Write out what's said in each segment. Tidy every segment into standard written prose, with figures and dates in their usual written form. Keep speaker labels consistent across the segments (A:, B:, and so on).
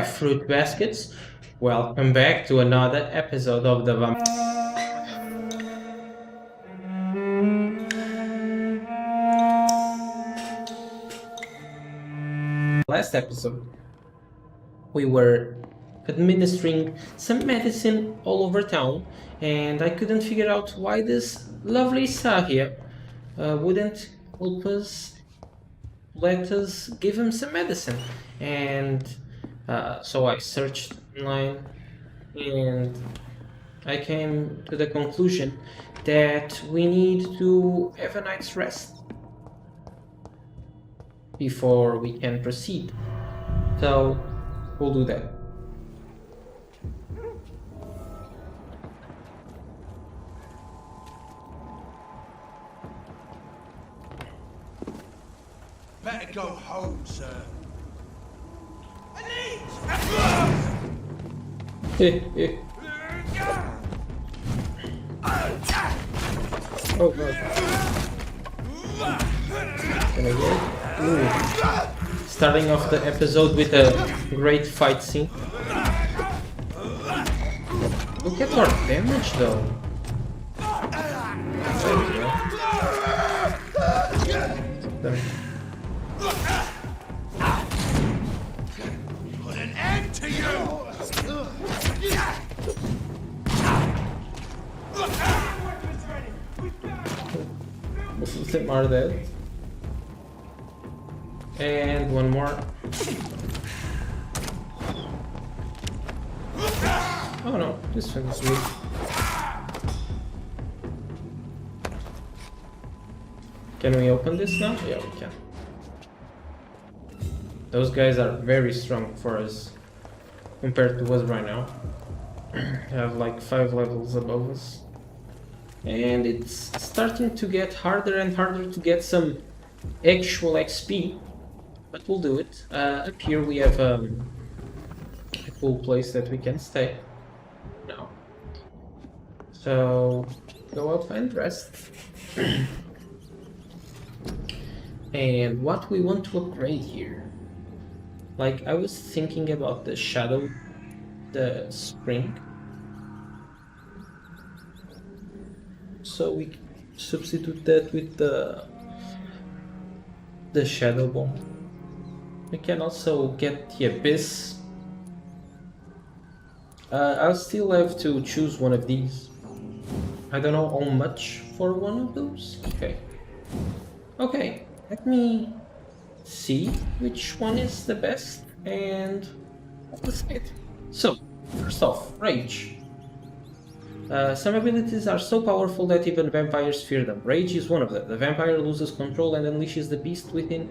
A: fruit baskets. Welcome back to another episode of the last episode. We were administering some medicine all over town, and I couldn't figure out why this lovely Sahia wouldn't help us, let us give him some medicine. And so I searched online, and I came to the conclusion that we need to have a night's rest before we can proceed. So we'll do that.
B: Better go home, sir.
A: Oh god. Can I get it? Ooh. Starting off the episode with a great fight scene. Look at our damage though. There we go. There.
B: Put an end to you!
A: Most of them are dead. And one more. Oh no, this one is weak. Can we open this now? Yeah, we can. Those guys are very strong for us compared to us right now. They have like 5 levels above us. And it's starting to get harder and harder to get some actual XP. But we'll do it. Up here we have a cool place that we can stay. No. So go up and rest. And what we want to upgrade here. Like I was thinking about the shadow, the spring. So we substitute that with the shadow bomb. We can also get the abyss. I'll still have to choose one of these. I don't know how much for one of those. Okay, let me see which one is the best and let's it. So, first off, Rage. Some abilities are so powerful that even vampires fear them. Rage is one of them. The vampire loses control and unleashes the beast within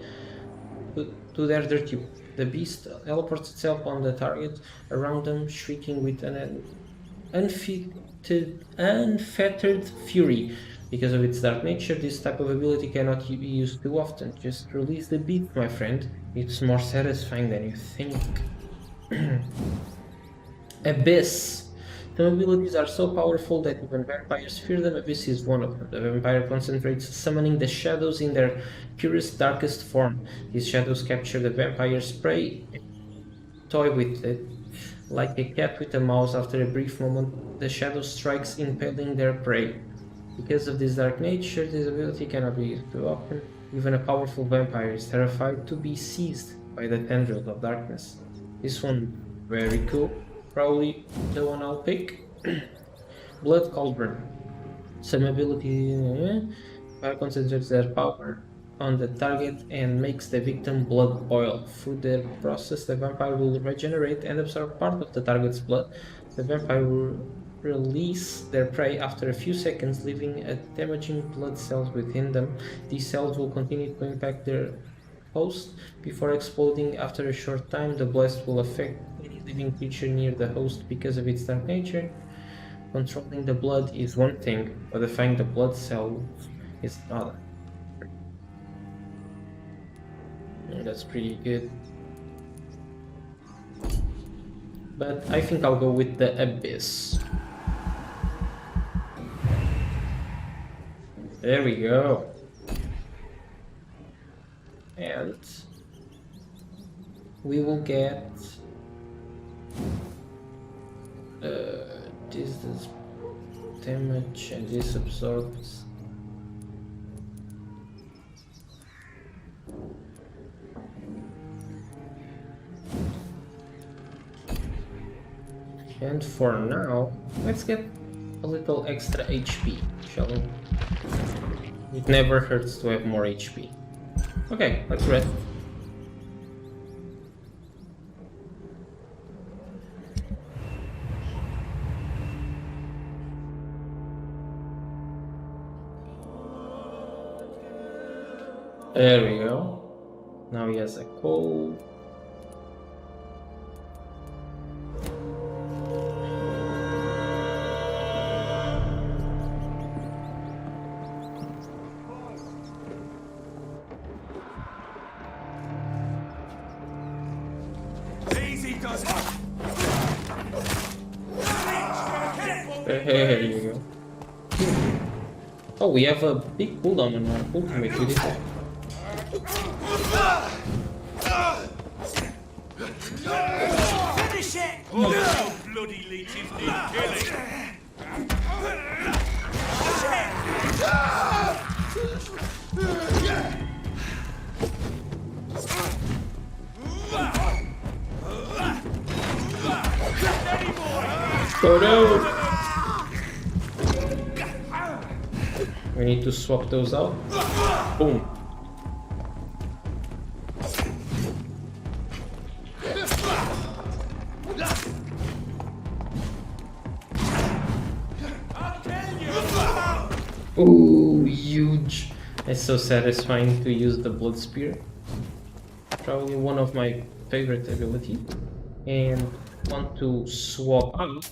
A: to their dirty. The beast teleports itself on the target around them, shrieking with an unfettered fury. Because of its dark nature, this type of ability cannot be used too often. Just release the beast, my friend. It's more satisfying than you think. Abyss. Some abilities are so powerful that even vampires fear them. Abyss is one of them. The vampire concentrates summoning the shadows in their purest, darkest form. These shadows capture the vampire's prey, toy with it. Like a cat with a mouse, after a brief moment, the shadow strikes, impaling their prey. Because of this dark nature, this ability cannot be used too often. Even a powerful vampire is terrified to be seized by the tendrils of darkness. This one, very cool. Probably the one I'll pick. Blood Cauldron. Some ability concentrates their power on the target and makes the victim blood boil. Through the process, the vampire will regenerate and absorb part of the target's blood. The vampire will release their prey after a few seconds, leaving a damaging blood cells within them. These cells will continue to impact their host before exploding. After a short time, the blast will affect any living creature near the host because of its dark nature. Controlling the blood is one thing, modifying the blood cells is another. That's pretty good. But I think I'll go with the Abyss. There we go. And we will get This does damage and this absorbs. And for now, let's get a little extra HP, shall we? It never hurts to have more HP. Okay, let's rest. There we go. Now he has a cold.
B: Easy does it.
A: Here you go. Oh, we have a big cooldown on our ultimate with it.
B: Finish it! Oh, bloody leeches need killing.
A: Oh no! We need to swap those out. Boom. Ooh, huge. It's so satisfying to use the blood spear. Probably one of my favorite abilities. And want to swap out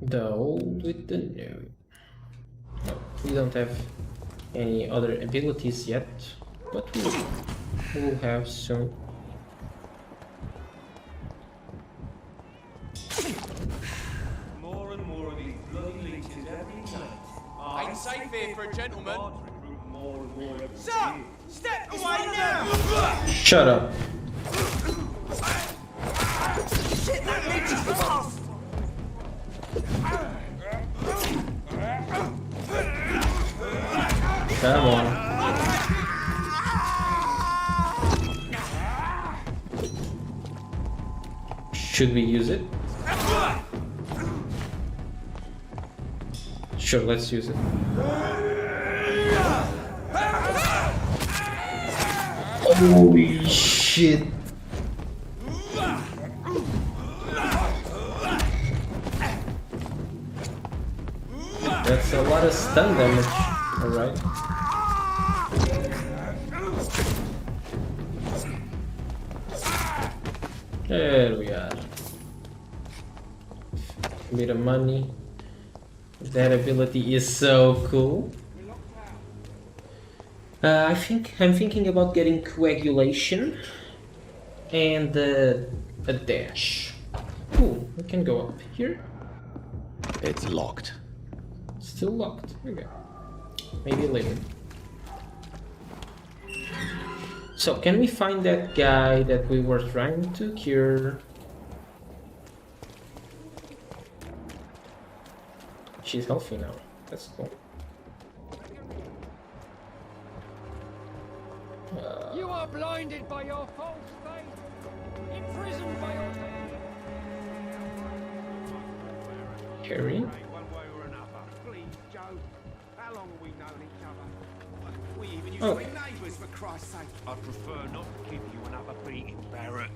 A: the old with the new. No, we don't have any other abilities yet, but we will have soon.
C: More and more of these bloody leeches every night.
D: Ain't safe here for a gentleman.
C: More and more every
D: Sir, step away now!
A: Shut up.
D: Shit, that leech is fast!
A: Come on. Should we use it? Sure, let's use it. Holy shit. That's a lot of stun damage. Alright. There we are. A bit of money. That ability is so cool. I'm thinking about getting coagulation and a dash. Ooh, we can go up here.
E: It's locked.
A: Still locked. Okay. Maybe later. So, can we find that guy that we were trying to cure? She's healthy now. That's cool.
F: You are blinded by your false faith, imprisoned by your
A: Harry?
G: One way or another. Please, Joe. How long have we known each other? We even used to be neighbours, for Christ's sake.
B: I prefer not to give you another beating, Barrett.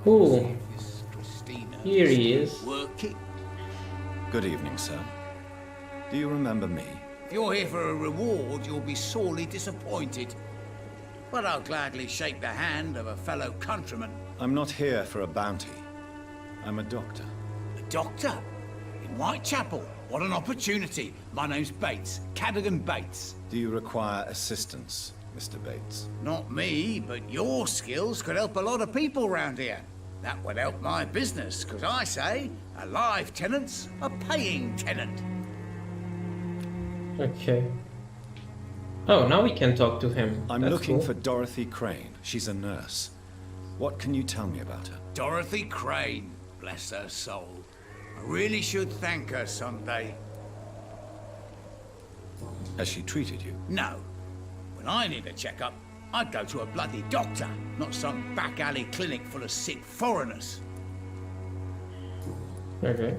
A: Ooh. Here he is.
H: Work it.
E: Good evening, sir. Do you remember me?
H: If you're here for a reward, you'll be sorely disappointed. But I'll gladly shake the hand of a fellow countryman.
E: I'm not here for a bounty. I'm a doctor.
H: A doctor? In Whitechapel? What an opportunity. My name's Bates. Cadpgan Bates.
E: Do you require assistance, Mr. Bates?
H: Not me, but your skills could help a lot of people round here. That would help my business, because I say, a live tenant's a paying tenant.
A: Okay. Oh, now we can talk to him.
E: I'm
A: That's
E: looking
A: cool.
E: for Dorothy Crane. She's a nurse. What can you tell me about her?
H: Dorothy Crane, bless her soul. I really should thank her someday.
E: Has she treated you?
H: No. When I need a checkup, I'd go to a bloody doctor, not some back alley clinic full of sick foreigners.
A: Okay.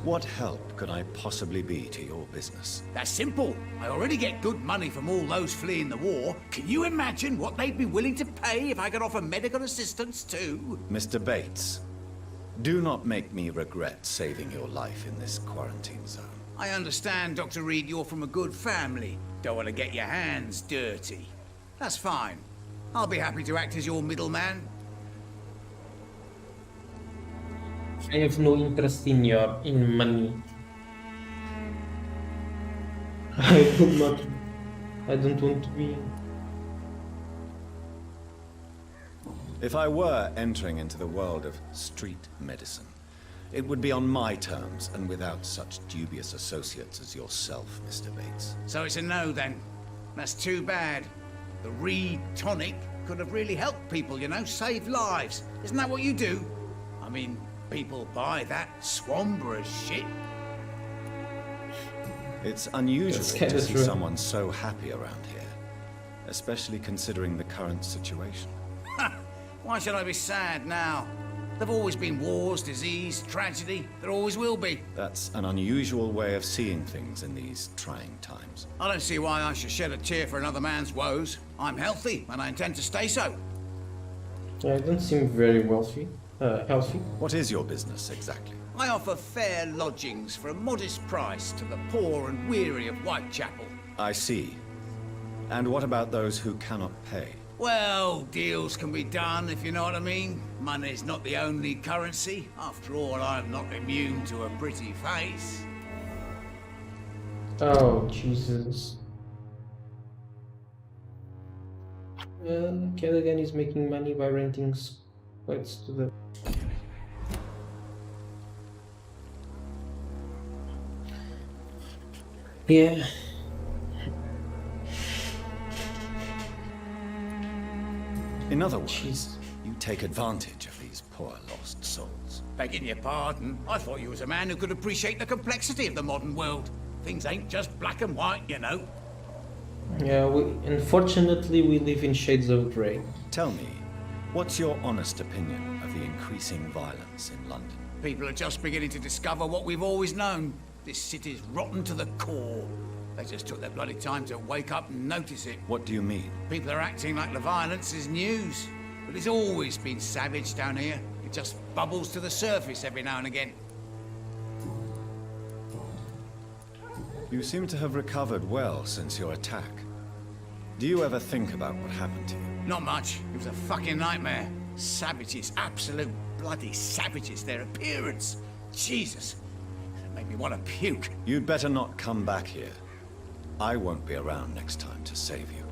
E: What help could I possibly be to your business?
H: That's simple. I already get good money from all those fleeing the war. Can you imagine what they'd be willing to pay if I could offer medical assistance too?
E: Mr. Bates, do not make me regret saving your life in this quarantine zone.
H: I understand, Dr. Reid, you're from a good family. Don't want to get your hands dirty. That's fine. I'll be happy to act as your middleman.
A: I have no interest in money. I do not. I don't want to be.
E: If I were entering into the world of street medicine, it would be on my terms and without such dubious associates as yourself, Mr. Bates.
H: So it's a no then. That's too bad. The Reid tonic could have really helped people, you know, save lives. Isn't that what you do? I mean, people buy that Swambra shit.
E: It's unusual
A: That's
E: to
A: kinda
E: see
A: true.
E: someone so happy around here, especially considering the current situation.
H: Why should I be sad now? There've always been wars, disease, tragedy. There always will be.
E: That's an unusual way of seeing things in these trying times.
H: I don't see why I should shed a tear for another man's woes. I'm healthy, and I intend to stay so.
A: Yeah, I don't seem very healthy.
E: What is your business exactly?
H: I offer fair lodgings for a modest price to the poor and weary of Whitechapel.
E: I see. And what about those who cannot pay?
H: Well, deals can be done, if you know what I mean. Money's not the only currency. After all, I'm not immune to a pretty face.
A: Oh, Jesus. Cadpgan is making money by renting squads to the... Yeah.
E: In other words, you take advantage of these poor lost souls.
H: Begging your pardon, I thought you was a man who could appreciate the complexity of the modern world. Things ain't just black and white, you know.
A: Yeah, unfortunately we live in shades of grey.
E: Tell me, what's your honest opinion of the increasing violence in London?
H: People are just beginning to discover what we've always known. This city's rotten to the core. They just took their bloody time to wake up and notice it.
E: What do you mean?
H: People are acting like the violence is news. But it's always been savage down here. It just bubbles to the surface every now and again.
E: You seem to have recovered well since your attack. Do you ever think about what happened to you?
H: Not much. It was a fucking nightmare. Savages, absolute bloody savages. Their appearance. Jesus. It made me want to puke.
E: You'd better not come back here. I won't be around next time to save you.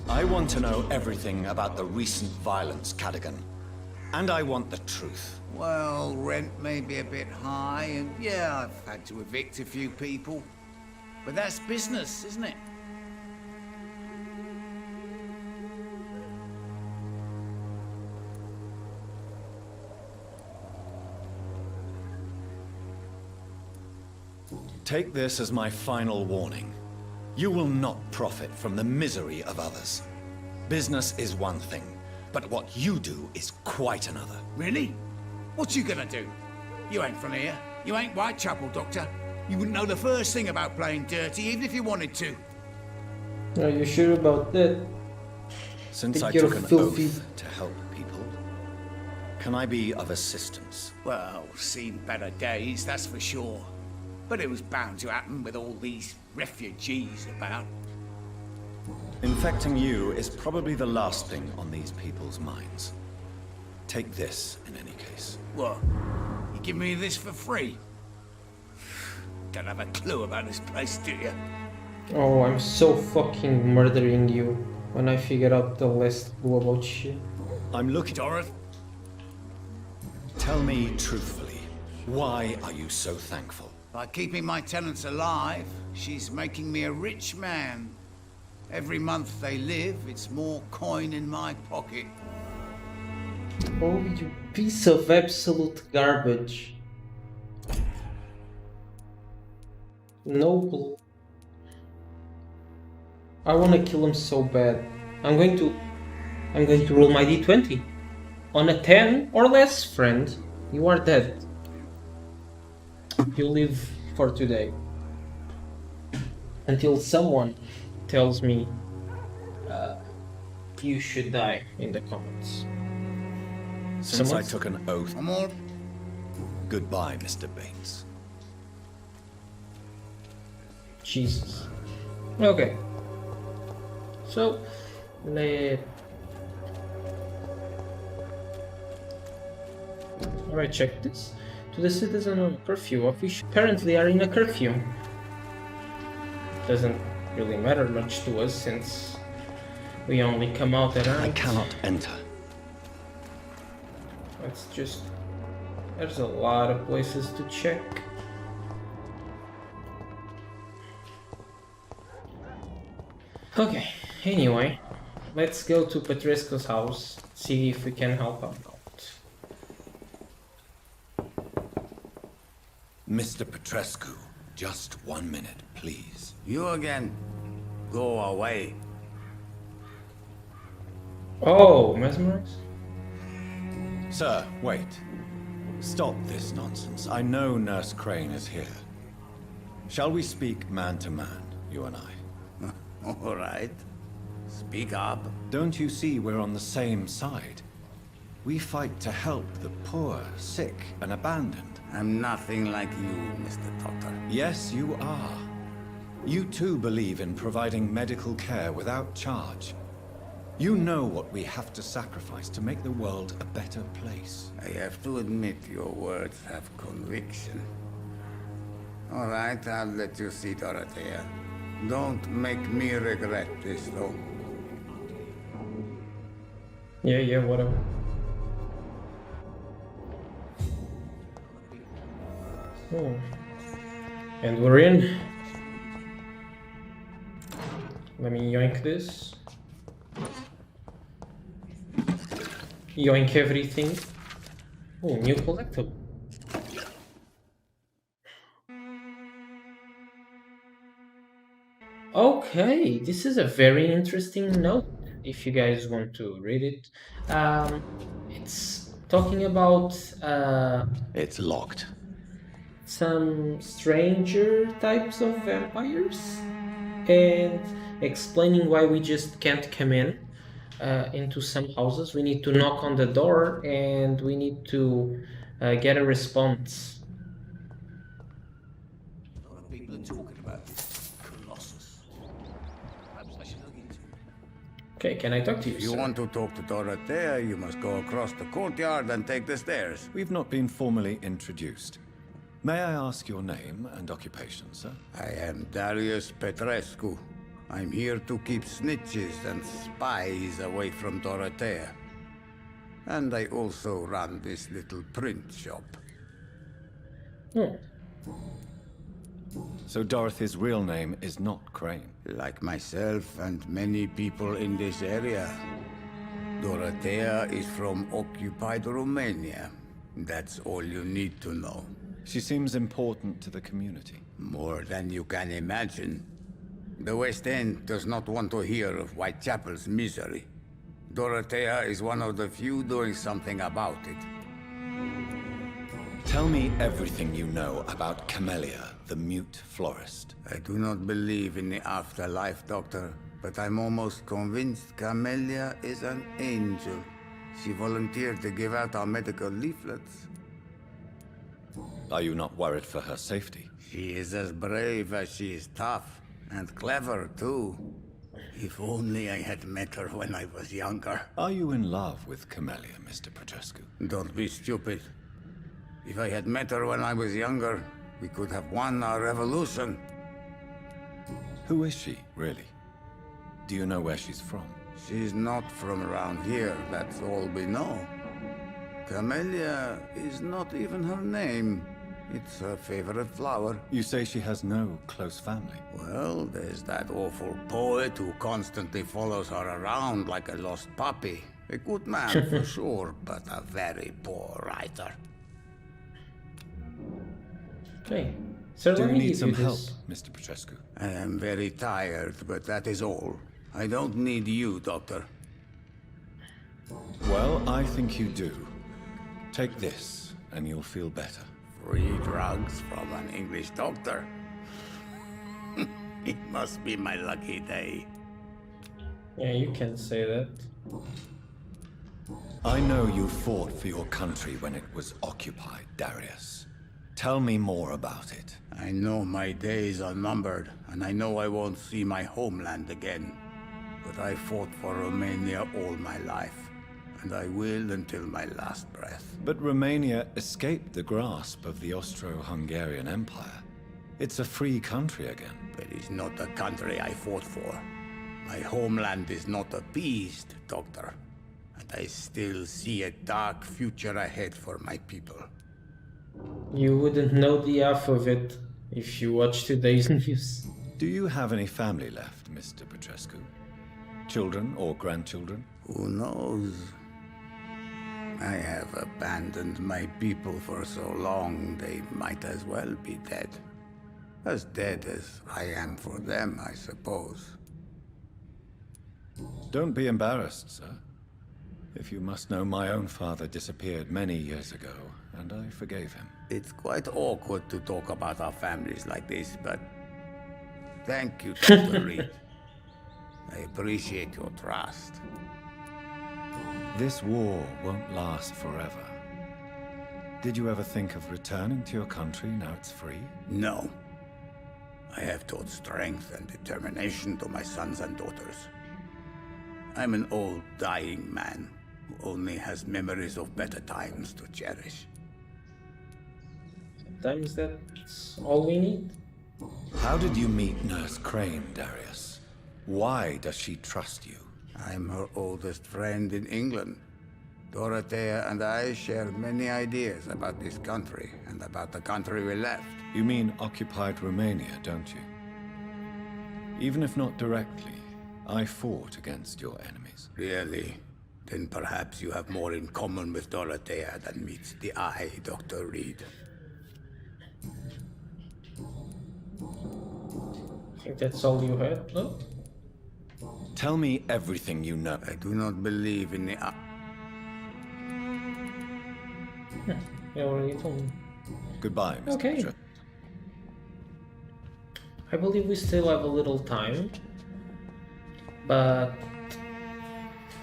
E: I want to know everything about the recent violence, Cadpgan. And I want the truth.
H: Well, rent may be a bit high, and yeah, I've had to evict a few people. But that's business, isn't it?
E: Take this as my final warning. You will not profit from the misery of others. Business is one thing, but what you do is quite another.
H: Really? What you gonna do? You ain't from here. You ain't Whitechapel, Doctor. You wouldn't know the first thing about playing dirty, even if you wanted to.
A: Are you sure about that?
E: Since I
A: You're
E: took an
A: filthy.
E: oath to help people, can I be of assistance?
H: Well, seen better days, that's for sure. But it was bound to happen with all these refugees about.
E: Infecting you is probably the last thing on these people's minds. Take this, in any case.
H: What? You give me this for free? Don't have a clue about this place, do you?
A: Oh, I'm so fucking murdering you when I figure out the last clue about shit.
E: I'm looking...
H: Dorothy?
E: Tell me truthfully, why are you so thankful?
H: By keeping my tenants alive, she's making me a rich man. Every month they live, it's more coin in my pocket.
A: Oh, you piece of absolute garbage. Noble. I want to kill him so bad. I'm going to roll my d20. On a 10 or less, friend, you are dead. You live for today. Until someone tells me you should die in the comments.
E: Since I took an oath...
H: I'm all...
E: Goodbye, Mr. Bates.
A: Jesus. Okay. So, alright, check this. To the citizen on curfew, officials apparently are in a curfew. Doesn't really matter much to us since we only come out at night.
E: I cannot enter.
A: Let's just... There's a lot of places to check. Okay, anyway, let's go to Petrescu's house, see if we can help him out.
E: Mr. Petrescu, just 1 minute, please.
H: You again. Go away.
A: Oh, mesmerized?
E: Sir, wait. Stop this nonsense. I know Nurse Crane is here. Shall we speak man to man, you and I?
H: All right. Speak up.
E: Don't you see we're on the same side? We fight to help the poor, sick, and abandoned.
H: I'm nothing like you, Mr. Doctor.
E: Yes, you are. You too believe in providing medical care without charge. You know what we have to sacrifice to make the world a better place.
H: I have to admit your words have conviction. All right, I'll let you see Dorothea. Don't make me regret this, though.
A: Yeah, whatever. Oh. And we're in. Let me yoink this. Yoink everything. Oh, new collectible. Okay, this is a very interesting note if you guys want to read it. It's talking about
E: It's locked.
A: some stranger types of vampires and explaining why we just can't come in into some houses. We need to knock on the door and we need to get a response.
H: A lot of people are talking about this Colossus. Perhaps I should look into it.
A: Okay, can I talk to you,
H: If you
A: sir?
H: want to talk to Dorothea, you must go across the courtyard and take the stairs.
E: We've not been formally introduced. May I ask your name and occupation, sir?
H: I am Darius Petrescu. I'm here to keep snitches and spies away from Dorothea. And I also run this little print shop.
A: Oh.
E: So Dorothy's real name is not Crane.
H: Like myself and many people in this area. Dorothea is from occupied Romania. That's all you need to know.
E: She seems important to the community.
H: More than you can imagine. The West End does not want to hear of Whitechapel's misery. Dorothea is one of the few doing something about it.
E: Tell me everything you know about Camellia, the mute florist.
H: I do not believe in the afterlife, Doctor, but I'm almost convinced Camellia is an angel. She volunteered to give out our medical leaflets.
E: Are you not worried for her safety?
H: She is as brave as she is tough, and clever, too. If only I had met her when I was younger.
E: Are you in love with Camellia, Mr. Petrescu?
H: Don't be stupid. If I had met her when I was younger, we could have won our revolution.
E: Who is she, really? Do you know where she's from?
H: She's not from around here, that's all we know. Camellia is not even her name.
I: It's her favorite flower.
E: You say she has no close family?
I: Well, there's that awful poet who constantly follows her around like a lost puppy. A good man for sure, but a very poor writer.
A: Okay. So
E: Do
A: let
E: you
A: me
E: need
A: give
E: some
A: you
E: help,
A: this.
E: Mr. Petrescu?
I: I am very tired, but that is all. I don't need you, Doctor.
E: Well, I think you do. Take this, and you'll feel better.
I: Free drugs from an English doctor. It must be my lucky day.
A: Yeah, you can say that.
E: I know you fought for your country when it was occupied, Darius. Tell me more about it.
I: I know my days are numbered, and I know I won't see my homeland again. But I fought for Romania all my life, and I will until my last breath.
E: But Romania escaped the grasp of the Austro-Hungarian Empire. It's a free country again.
I: It is not the country I fought for. My homeland is not appeased, Doctor. And I still see a dark future ahead for my people.
A: You wouldn't know the half of it if you watched today's news.
E: Do you have any family left, Mr. Petrescu? Children or grandchildren?
I: Who knows? I have abandoned my people for so long, they might as well be dead. As dead as I am for them, I suppose.
E: Don't be embarrassed, sir. If you must know, my own father disappeared many years ago, and I forgave him.
I: It's quite awkward to talk about our families like this, but thank you, Dr. Reid. I appreciate your trust.
E: This war won't last forever. Did you ever think of returning to your country now it's free?
I: No. I have taught strength and determination to my sons and daughters. I'm an old, dying man who only has memories of better times to cherish.
A: Sometimes that's all we need.
E: How did you meet Nurse Crane, Darius? Why does she trust you?
I: I'm her oldest friend in England. Dorothea and I share many ideas about this country and about the country we left.
E: You mean occupied Romania, don't you? Even if not directly, I fought against your enemies.
I: Really? Then perhaps you have more in common with Dorothea than meets the eye, Dr. Reid.
A: I think that's all you had, no?
E: Tell me everything you know.
I: I do not believe in the eye.
A: You already told me.
E: Goodbye, Mr.
A: Okay.
E: Petrescu.
A: I believe we still have a little time, but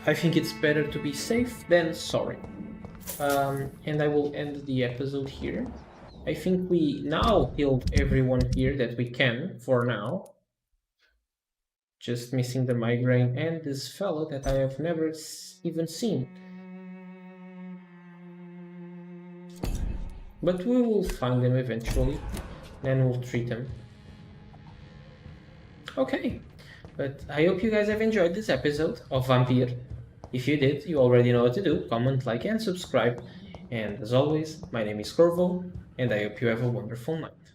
A: I think it's better to be safe than sorry. And I will end the episode here. I think we now healed everyone here that we can for now. Just missing the migraine and this fellow that I have never even seen. But we will find them eventually, then we'll treat them. Okay, but I hope you guys have enjoyed this episode of Vampyr. If you did, you already know what to do. Comment, like, and subscribe. And as always, my name is Corvo, and I hope you have a wonderful night.